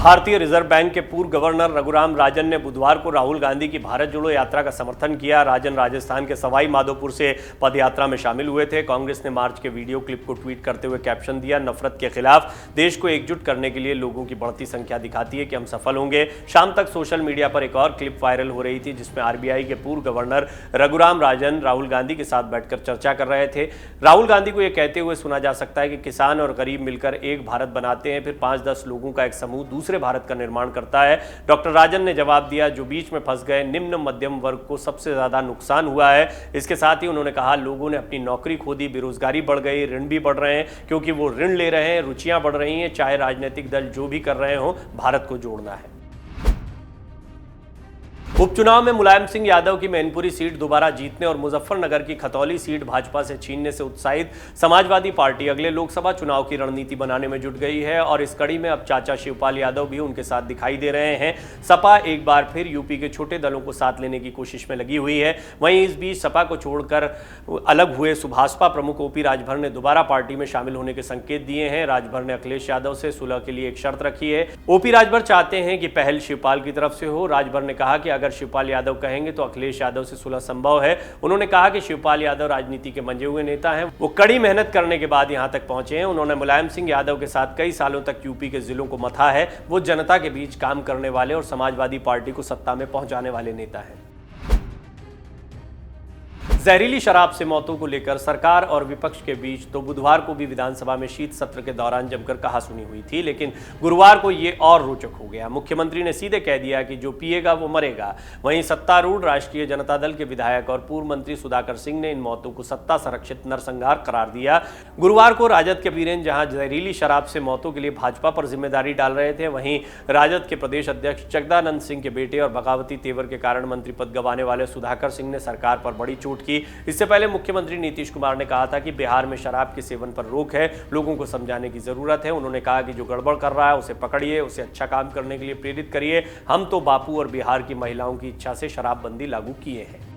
भारतीय reserve bank के पूर्व गवर्नर रघुराम राजन ने बुधवार को राहुल गांधी की भारत जोड़ो यात्रा का समर्थन किया। राजन राजस्थान के सवाई माधोपुर से पदयात्रा में शामिल हुए थे। कांग्रेस ने मार्च के वीडियो क्लिप को ट्वीट करते हुए कैप्शन दिया, नफरत के खिलाफ देश को एकजुट करने के लिए लोगों की बढ़ती संख्या दिखाती है कि हम सफल होंगे। शाम तक सोशल मीडिया पर एक और क्लिप वायरल हो रही थी जिसमें आरबीआई के पूर्व गवर्नर रघुराम राजन राहुल गांधी के साथ बैठकर चर्चा कर रहे थे। राहुल गांधी को यह कहते हुए सुना जा सकता है कि किसान और गरीब मिलकर एक भारत बनाते हैं, फिर 5-10 लोगों का एक समूह दूसरे भारत का निर्माण करता है। डॉक्टर राजन ने जवाब दिया, जो बीच में फंस गए निम्न मध्यम वर्ग को सबसे ज्यादा नुकसान हुआ है। इसके साथ ही उन्होंने कहा, लोगों ने अपनी नौकरी खो दी, बेरोजगारी बढ़ गई, ऋण भी बढ़ रहे हैं क्योंकि वो ऋण ले रहे हैं, रुचियां बढ़ रही हैं। चाहे राजनीतिक दल जो भी कर रहे हो, भारत को जोड़ना है। उपचुनाव में मुलायम सिंह यादव की मैनपुरी सीट दोबारा जीतने और मुजफ्फरनगर की खतौली सीट भाजपा से छीनने से उत्साहित समाजवादी पार्टी अगले लोकसभा चुनाव की रणनीति बनाने में जुट गई है और इस कड़ी में अब चाचा शिवपाल यादव भी उनके साथ दिखाई दे रहे हैं। सपा एक बार फिर यूपी के छोटे दलों को साथ लेने की कोशिश में लगी हुई है। वहीं इस बीच सपा को छोड़कर अलग हुए सुभाषपा प्रमुख ओपी राजभर ने दोबारा पार्टी में शामिल होने के संकेत दिए हैं। राजभर ने अखिलेश यादव से सुलह के लिए एक शर्त रखी है। ओपी राजभर चाहते हैं कि पहल शिवपाल की तरफ से हो। राजभर ने कहा कि अगर शिवपाल यादव कहेंगे तो अखिलेश यादव से सुलह संभव है। उन्होंने कहा कि शिवपाल यादव राजनीति के मंजे हुए नेता हैं, वो कड़ी मेहनत करने के बाद यहां तक पहुंचे हैं। उन्होंने मुलायम सिंह यादव के साथ कई सालों तक यूपी के जिलों को मथा है। वो जनता के बीच काम करने वाले और समाजवादी पार्टी को सत्ता में पहुंचाने वाले नेता हैं। जहरीली शराब से मौतों को लेकर सरकार और विपक्ष के बीच तो बुधवार को भी विधानसभा में शीत सत्र के दौरान जमकर कहासुनी हुई थी, लेकिन गुरुवार को ये और रोचक हो गया। मुख्यमंत्री ने सीधे कह दिया कि जो पिएगा वो मरेगा। वहीं सत्तारूढ़ राष्ट्रीय जनता दल के विधायक और पूर्व मंत्री सुधाकर सिंह ने इन मौतों को सत्ता संरक्षित नरसंहार करार दिया। गुरुवार को राजद के वीरेंद्र जहां जहरीली शराब से मौतों के लिए भाजपा पर जिम्मेदारी डाल रहे थे, वहीं राजद के प्रदेश अध्यक्ष जगदानंद सिंह के बेटे और बगावती तेवर के कारण मंत्री पद गंवाने वाले सुधाकर सिंह ने सरकार पर बड़ी चोट की। इससे पहले मुख्यमंत्री नीतीश कुमार ने कहा था कि बिहार में शराब के सेवन पर रोक है, लोगों को समझाने की जरूरत है। उन्होंने कहा कि जो गड़बड़ कर रहा है उसे पकड़िए, उसे अच्छा काम करने के लिए प्रेरित करिए। हम तो बापू और बिहार की महिलाओं की इच्छा से शराबबंदी लागू किए हैं।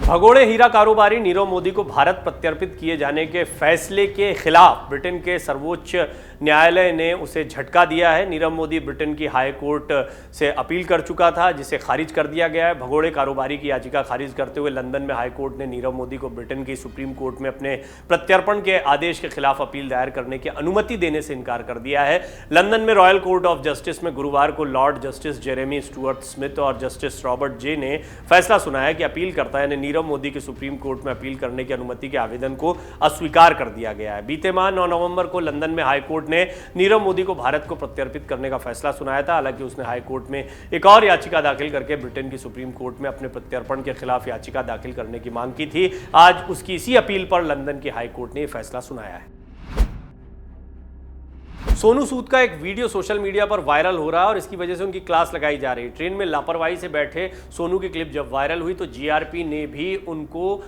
भगोड़े हीरा कारोबारी नीरव मोदी को भारत प्रत्यर्पित किए जाने के फैसले के खिलाफ ब्रिटेन के सर्वोच्च न्यायालय ने उसे झटका दिया है। नीरव मोदी ब्रिटेन की हाई कोर्ट से अपील कर चुका था, जिसे खारिज कर दिया गया है। भगोड़े कारोबारी की याचिका खारिज करते हुए लंदन में हाई कोर्ट ने नीरव मोदी को ब्रिटेन की सुप्रीम कोर्ट में अपने प्रत्यर्पण के आदेश के खिलाफ अपील दायर करने की अनुमति देने से इनकार कर दिया है। लंदन में रॉयल कोर्ट ऑफ जस्टिस में गुरुवार को Lord justice Jeremy Stuart Smith और जस्टिस रॉबर्ट जे ने फैसला सुनाया कि अपीलकर्ता ने नीरव मोदी के सुप्रीम कोर्ट में अपील करने की अनुमति के आवेदन को अस्वीकार कर दिया गया है। बीते माह 9 नवंबर को लंदन में हाई कोर्ट ने नीरव मोदी को भारत को प्रत्यर्पित करने का फैसला सुनाया था। हालांकि उसने हाई कोर्ट में एक और याचिका दाखिल करके ब्रिटेन की सुप्रीम कोर्ट में अपने प्रत्यर्पण के खिलाफ याचिका दाखिल करने की मांग की थी। आज उसकी इसी अपील पर लंदन की हाई कोर्ट ने यह फैसला सुनाया है। सोनू सूद का एक वीडियो सोशल मीडिया पर वायरल हो रहा है और इसकी वजह से उनकी क्लास लगाई जा रही है। ट्रेन में लापरवाही से बैठे सोनू की क्लिप जब वायरल हुई तो जीआरपी ने भी उनको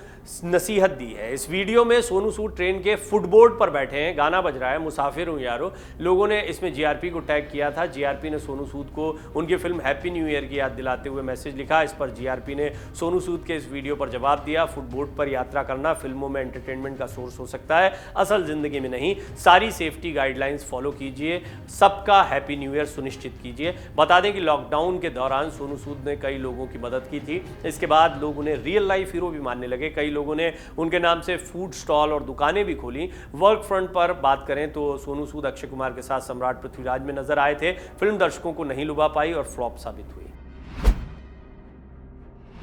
नसीहत दी है। इस वीडियो में सोनू सूद ट्रेन के फुटबोर्ड पर बैठे हैं, गाना बज रहा है, मुसाफिर हूँ यारो। लोगों ने इसमें जीआरपी को टैग किया था। जीआरपी ने सोनू सूद को उनकी फिल्म हैप्पी न्यू ईयर की याद दिलाते हुए मैसेज लिखा। इस पर जीआरपी ने सोनू सूद के इस वीडियो पर जवाब दिया, फुटबोर्ड पर यात्रा करना फिल्मों में एंटरटेनमेंट का सोर्स हो सकता है, असल जिंदगी में नहीं। सारी सेफ्टी गाइडलाइंस फॉलो कीजिए, सबका हैप्पी न्यू ईयर सुनिश्चित कीजिए। बता दें कि लॉकडाउन के दौरान सोनू सूद ने कई लोगों की मदद की थी। इसके बाद लोग उन्हें रियल लाइफ हीरो भी मानने लगे। कई लोगों ने उनके नाम से फूड स्टॉल और दुकानें भी खोली। वर्क फ्रंट पर बात करें तो सोनू सूद अक्षय कुमार के साथ सम्राट पृथ्वीराज में नजर आए थे। फिल्म दर्शकों को नहीं लुभा पाई और फ्लॉप साबित हुई।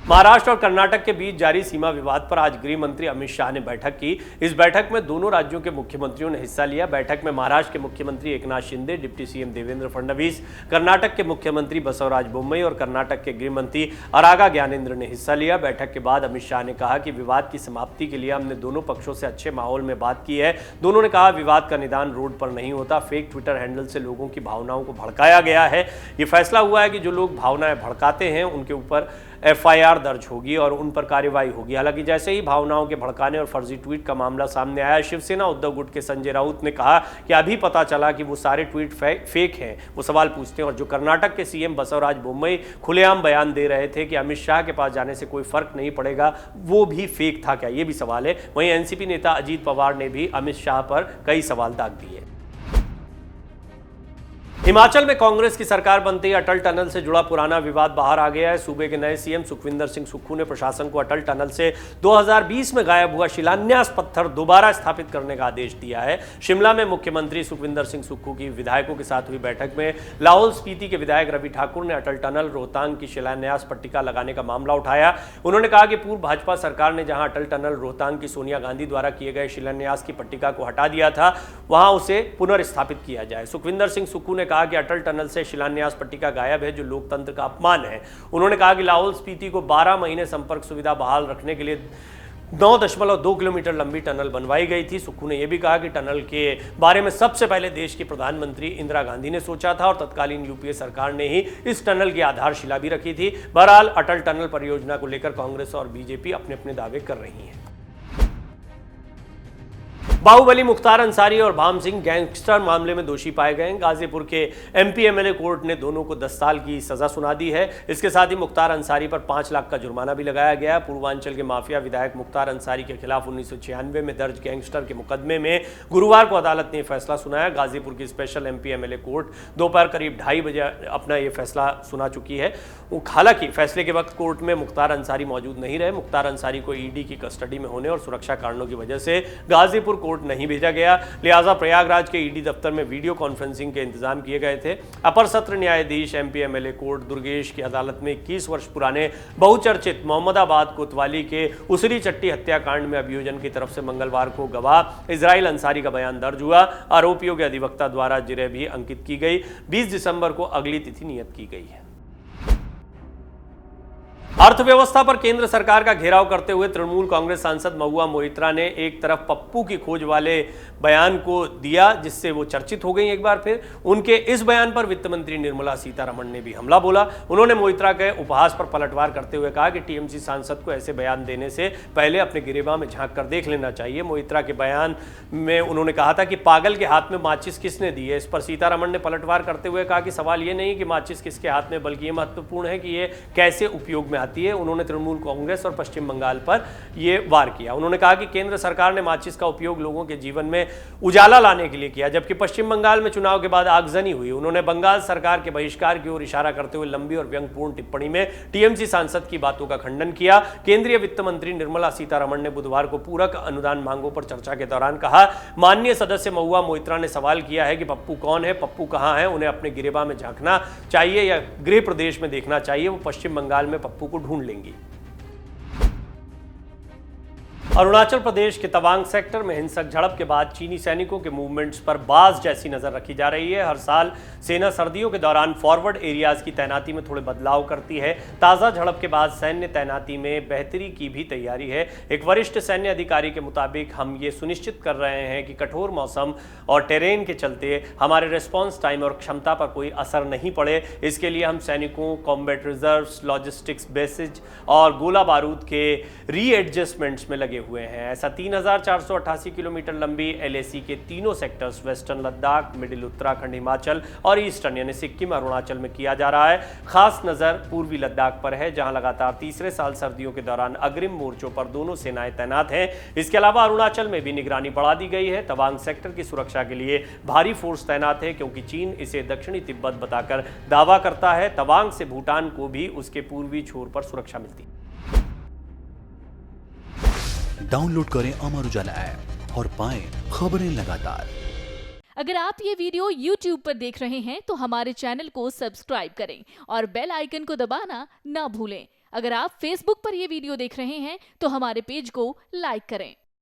महाराष्ट्र और कर्नाटक के बीच जारी सीमा विवाद पर आज गृह मंत्री अमित शाह ने बैठक की। इस बैठक में दोनों राज्यों के मुख्यमंत्रियों ने हिस्सा लिया। बैठक में महाराष्ट्र के मुख्यमंत्री एकनाथ शिंदे, डिप्टी सीएम देवेंद्र फडणवीस, कर्नाटक के मुख्यमंत्री बसवराज बोम्मई और कर्नाटक के गृह मंत्री अरागा ज्ञानेंद्र ने हिस्सा लिया। बैठक के बाद अमित शाह ने कहा कि विवाद की समाप्ति के लिए हमने दोनों पक्षों से अच्छे माहौल में बात की है। दोनों ने कहा विवाद का निदान रोड पर नहीं होता, फेक ट्विटर हैंडल से लोगों की भावनाओं को भड़काया गया है। ये फैसला हुआ है कि जो लोग भावनाएं भड़काते हैं उनके ऊपर एफआईआर दर्ज होगी और उन पर कार्रवाई होगी। हालांकि जैसे ही भावनाओं के भड़काने और फर्जी ट्वीट का मामला सामने आया, शिवसेना उद्धव गुट के संजय राउत ने कहा कि अभी पता चला कि वो सारे ट्वीट फेक हैं। वो सवाल पूछते हैं। और जो कर्नाटक के सीएम बसवराज बोम्मई खुलेआम बयान दे रहे थे कि अमित शाह के पास जाने से कोई फर्क नहीं पड़ेगा, वो भी फेक था क्या, ये भी सवाल है। वहीं एनसीपी नेता अजीत पवार ने भी अमित शाह पर कई सवाल दाग दिए। हिमाचल में कांग्रेस की सरकार बनते ही अटल टनल से जुड़ा पुराना विवाद बाहर आ गया है। सूबे के नए सीएम सुखविंदर सिंह सुक्खू ने प्रशासन को अटल टनल से 2020 में गायब हुआ शिलान्यास पत्थर दोबारा स्थापित करने का आदेश दिया है। शिमला में मुख्यमंत्री सुखविंदर सिंह सुक्खू की विधायकों के साथ हुई बैठक में लाहौल स्पीति के विधायक रवि ठाकुर ने अटल टनल रोहतांग की शिलान्यास पट्टिका लगाने का मामला उठाया। उन्होंने कहा कि पूर्व भाजपा सरकार ने जहां अटल टनल रोहतांग की सोनिया गांधी द्वारा किए गए शिलान्यास की पट्टिका को हटा दिया था, वहां उसे पुनर्स्थापित किया जाए। सुखविंदर सिंह सुक्खू ने कहा कि अटल टनल से शिलान्यास पट्टिका गायब है, जो लोकतंत्र का अपमान है। उन्होंने कहा कि लाहौल स्पीति को 12 महीने संपर्क सुविधा बहाल रखने के लिए 9.2 किलोमीटर लंबी टनल बनवाई गई थी। सुक्खू ने यह भी कहा कि टनल के बारे में सबसे पहले देश की प्रधानमंत्री इंदिरा गांधी ने सोचा था और तत्कालीन यूपीए सरकार ने ही इस टनल की आधारशिला भी रखी थी। बहरहाल अटल टनल परियोजना को लेकर कांग्रेस और बीजेपी अपने अपने दावे कर रही हैं। बाहुबली मुख्तार अंसारी और भाम सिंह गैंगस्टर मामले में दोषी पाए गए हैं। गाजीपुर के एमपी एमएलए कोर्ट ने दोनों को 10 साल की सजा सुना दी है। इसके साथ ही मुख्तार अंसारी पर 5 लाख का जुर्माना भी लगाया गया। पूर्वांचल के माफिया विधायक मुख्तार अंसारी के खिलाफ 1996 में दर्ज गैंगस्टर के मुकदमे में गुरुवार को अदालत ने फैसला सुनाया। गाजीपुर की स्पेशल एमपी एमएलए कोर्ट दोपहर करीब 2:30 बजे अपना ये फैसला सुना चुकी है। हालांकि फैसले के वक्त कोर्ट में मुख्तार अंसारी मौजूद नहीं रहे। मुख्तार अंसारी को ईडी की कस्टडी में होने और सुरक्षा कारणों की वजह से गाजीपुर कोर्ट नहीं भेजा गया, लिहाजा प्रयागराज के ईडी दफ्तर में वीडियो कॉन्फ्रेंसिंग के इंतजाम किए गए थे। अपर सत्र न्यायाधीश एमपी एमएलए कोर्ट दुर्गेश की अदालत में 21 वर्ष पुराने बहुचर्चित मोहम्मदाबाद कोतवाली के उसरी चट्टी हत्याकांड में अभियोजन की तरफ से मंगलवार को गवाह इजराइल अंसारी का बयान दर्ज हुआ। आरोपियों के अधिवक्ता द्वारा जिरह भी अंकित की गई। 20 दिसंबर को अगली तिथि नियत की गई है। अर्थव्यवस्था पर केंद्र सरकार का घेराव करते हुए तृणमूल कांग्रेस सांसद महुआ मोइत्रा ने एक तरफ पप्पू की खोज वाले बयान को दिया, जिससे वो चर्चित हो गई एक बार फिर। उनके इस बयान पर वित्त मंत्री निर्मला सीतारमण ने भी हमला बोला। उन्होंने मोइत्रा के उपहास पर पलटवार करते हुए कहा कि टीएमसी सांसद को ऐसे बयान देने से पहले अपने गिरेबान में झांक कर देख लेना चाहिए। मोइत्रा के बयान में उन्होंने कहा था कि पागल के हाथ में माचिस किसने दी है। इस पर सीतारमण ने पलटवार करते हुए कहा कि सवाल ये नहीं कि माचिस किसके हाथ में, बल्कि ये महत्वपूर्ण है कि ये कैसे उपयोग में आती है। उन्होंने तृणमूल कांग्रेस और पश्चिम बंगाल पर यह वार किया। उन्होंने कहा कि केंद्र सरकार ने माचिस का उपयोग लोगों के जीवन में उजाला लाने के लिए किया, जबकि पश्चिम बंगाल में चुनाव के बाद आगजनी हुई। उन्होंने बंगाल सरकार के बहिष्कार की ओर इशारा करते हुए लंबी और व्यंग्यपूर्ण टिप्पणी में टीएमसी सांसद की बातों का खंडन किया। केंद्रीय वित्त मंत्री निर्मला सीतारमण ने बुधवार को पूरक अनुदान मांगों पर चर्चा के दौरान कहा, माननीय सदस्य महुआ मोइत्रा ने सवाल किया है कि पप्पू कौन है, पप्पू कहां है। उन्हें अपने गिरेबान में झांकना चाहिए या गृह प्रदेश में देखना चाहिए। वो पश्चिम बंगाल में पप्पू को ढूंढ लेंगी। अरुणाचल प्रदेश के तवांग सेक्टर में हिंसक झड़प के बाद चीनी सैनिकों के मूवमेंट्स पर बाज जैसी नजर रखी जा रही है। हर साल सेना सर्दियों के दौरान फॉरवर्ड एरियाज की तैनाती में थोड़े बदलाव करती है। ताज़ा झड़प के बाद सैन्य तैनाती में बेहतरी की भी तैयारी है। एक वरिष्ठ सैन्य अधिकारी के मुताबिक, हम ये सुनिश्चित कर रहे हैं कि कठोर मौसम और टेरेन के चलते हमारे रिस्पॉन्स टाइम और क्षमता पर कोई असर नहीं पड़े। इसके लिए हम सैनिकों, कॉम्बैट रिजर्व्स, लॉजिस्टिक्स बेसिज और गोला बारूद के रीएडजस्टमेंट्स में लगे हुए हैं। ऐसा 3488 किलोमीटर लंबी एलएसी के तीनों sectors western Ladakh, middle Uttarakhand, Himachal और ईस्टर्न यानी सिक्किम, अरुणाचल में किया जा रहा है। खास नजर पूर्वी लद्दाख पर है, जहां लगातार तीसरे साल सर्दियों के दौरान अग्रिम मोर्चों पर दोनों सेनाएं तैनात हैं। इसके अलावा अरुणाचल में भी निगरानी बढ़ा दी गई है। तवांग सेक्टर की सुरक्षा के लिए भारी फोर्स तैनात है, क्योंकि चीन इसे दक्षिणी तिब्बत बताकर दावा करता है। तवांग से भूटान को भी उसके पूर्वी छोर पर सुरक्षा मिलती है। डाउनलोड करें अमर उजाला ऐप और पाएं खबरें लगातार। अगर आप ये वीडियो YouTube पर देख रहे हैं तो हमारे चैनल को सब्सक्राइब करें और बेल आइकन को दबाना ना भूलें। अगर आप Facebook पर ये वीडियो देख रहे हैं तो हमारे पेज को लाइक करें।